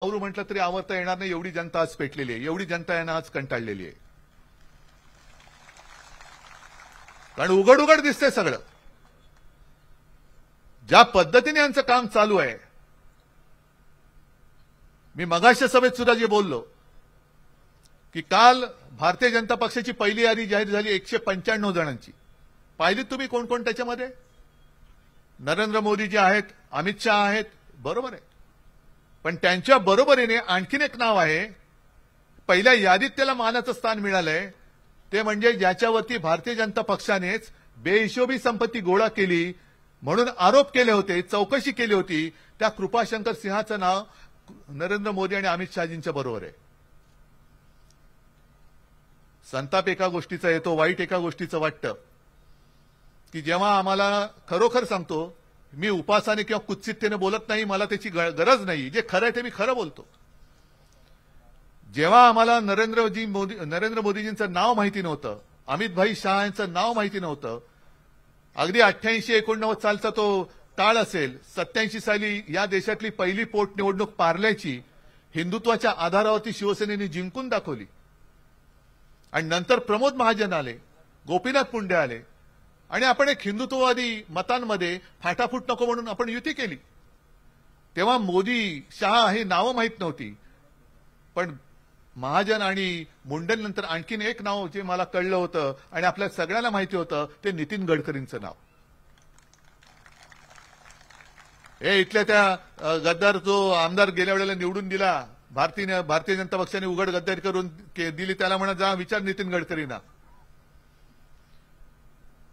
आवरू म्हटलं तरी आवरता येणार नाही, एवढी जनता आज पेटलेली आहे, एवढी जनता यांना आज कंटाळलेली आहे. कारण उघड उघड दिसतंय सगळं. ज्या पद्धतीने यांचं काम चालू आहे, मी मगाशी सभेत सुद्धा जे बोललो की काल भारतीय जनता पक्षाची पहिली यादी जाहीर झाली 195 जणांची. पाहिली तुम्ही कोण कोण त्याच्यामध्ये? नरेंद्र मोदी जे आहेत, अमित शहा आहेत, बरोबर आहे. पण त्यांच्या बरोबरीने आणखीन एक नाव आहे, पहिल्या यादीत त्याला मानाचं स्थान मिळालंय, ते म्हणजे ज्याच्यावरती भारतीय जनता पक्षानेच बेहिशोबी संपत्ती गोळा केली म्हणून आरोप केले होते, चौकशी केली होती, त्या कृपाशंकर सिंहाचं नाव नरेंद्र मोदी आणि अमित शहाजींच्या बरोबर आहे. संताप एका गोष्टीचा येतो, वाईट एका गोष्टीचं वाटतं की जेव्हा आम्हाला, खरोखर सांगतो, मी उपासाने किंवा कुत्सिततेने बोलत नाही, मला त्याची गरज नाही, जे खरं आहे ते मी खरं बोलतो. जेव्हा आम्हाला नरेंद्र मोदीजींचं नाव माहिती नव्हतं, अमित भाई शहा यांचं नाव माहिती नव्हतं, अगदी 88-89 सालचा तो काळ असेल, 87 साली या देशातली पहिली पोटनिवडणूक पार्ल्याची हिंदुत्वाच्या आधारावरती शिवसेनेने जिंकून दाखवली आणि नंतर प्रमोद महाजन आले, गोपीनाथ मुंडे आले आणि आपण एक हिंदुत्ववादी मतांमध्ये फाटाफूट नको म्हणून आपण युती केली. तेव्हा मोदी शहा ही नावं माहीत नव्हती, पण महाजन आणि मुंडेंनंतर आणखीन एक नाव जे मला कळलं होतं आणि आपल्या सगळ्यांना माहिती होतं, ते नितीन गडकरींचं नाव. हे इथल्या त्या गद्दार जो आमदार गेल्या वेळेला निवडून दिला, भारतीय जनता पक्षाने उघड गद्दारी करून दिली, त्याला म्हणा जा विचार नितीन गडकरींना.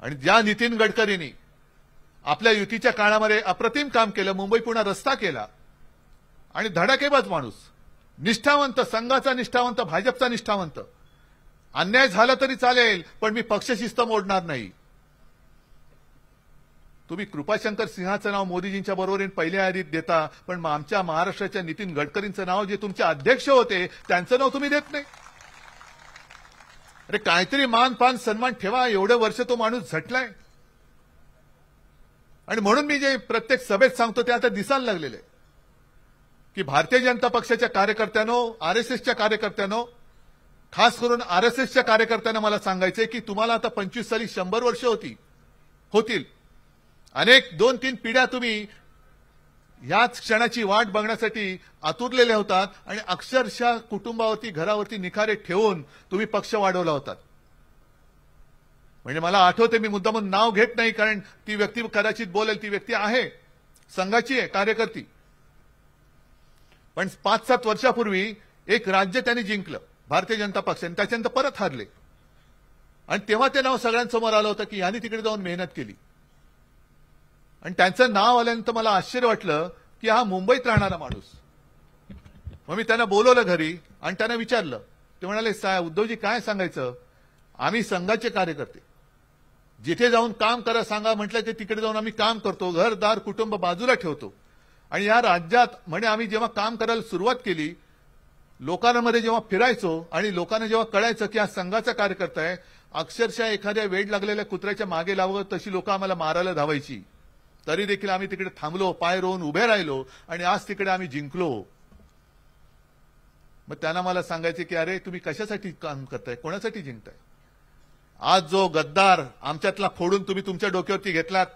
आणि ज्या नितीन गडकरींनी आपल्या युतीच्या काळामध्ये अप्रतिम काम केलं, मुंबई पुणे रस्ता केला आणि धडाकेबाज माणूस, निष्ठावंत, संघाचा निष्ठावंत, भाजपचा निष्ठावंत, अन्याय झाला तरी चालेल पण मी पक्षशिस्त मोडणार नाही. तुम्ही कृपाशंकर सिंहाचं नाव मोदीजींच्या बरोबरीने पहिल्या यादीत देता, पण आमच्या महाराष्ट्राच्या नितीन गडकरींचं नाव, जे तुमचे अध्यक्ष होते, त्यांचं नाव तुम्ही देत नाही. अरे काहीतरी मान पान सन्मान ठेवा. एवढे वर्ष तो माणूस झटलाय आणि म्हणून मी जे प्रत्येक सभेत सांगतो ते आता दिसायला लागलेलं आहे की भारतीय जनता पक्षाच्या कार्यकर्त्यांनो, आरएसएसच्या कार्यकर्त्यांनो, खास करून आरएसएसच्या कार्यकर्त्यांना मला सांगायचंय की तुम्हाला आता 25 साली 100 वर्ष होतील. अनेक 2-3 पिढ्या तुम्ही याच क्षणाची वाट बघण्यासाठी आतुरलेले होतात आणि अक्षरशः कुटुंबावरती, घरावरती निखारे ठेवून तुम्ही पक्ष वाढवला होतात. म्हणजे मला आठवते, मी मुद्दामून नाव घेत नाही कारण ती व्यक्ती कदाचित बोलेल, ती व्यक्ती आहे, संघाची आहे, कार्यकर्ती. पण 5-7 वर्षापूर्वी एक राज्य त्यांनी जिंकलं भारतीय जनता पक्षाने, त्याच्यानंतर परत हारले आणि तेव्हा ते नाव सगळ्यांसमोर आलं होतं की यांनी तिकडे जाऊन मेहनत केली. आणि त्यांचं नाव आल्यानंतर मला आश्चर्य वाटलं की हा मुंबईत राहणारा माणूस. मग मी त्यांना बोलवलं घरी आणि त्यांना विचारलं. ते म्हणाले, उद्धवजी काय सांगायचं, आम्ही संघाचे कार्यकर्ते, जिथे जाऊन काम करा सांगा म्हटलं ते तिकडे जाऊन आम्ही काम करतो, घरदार कुटुंब बाजूला ठेवतो. आणि या राज्यात म्हणे आम्ही जेव्हा काम करायला सुरुवात केली, लोकांमध्ये जेव्हा फिरायचो आणि लोकांना जेव्हा कळायचं की हा संघाचा कार्यकर्ता आहे, अक्षरशः एखाद्या वेड लागलेल्या कुत्र्याच्या मागे लावत तशी लोक आम्हाला मारायला धावायची, तरी देखील आम्ही तिकडे थांबलो, पाय रोवून उभे राहिलो आणि आज तिकडे आम्ही जिंकलो. मग त्यांना मला सांगायचे की अरे तुम्ही कशासाठी काम करताय, कोणासाठी जिंकताय? आज जो गद्दार आमच्यातला फोडून तुम्ही तुमच्या डोक्यावरती घेतलात,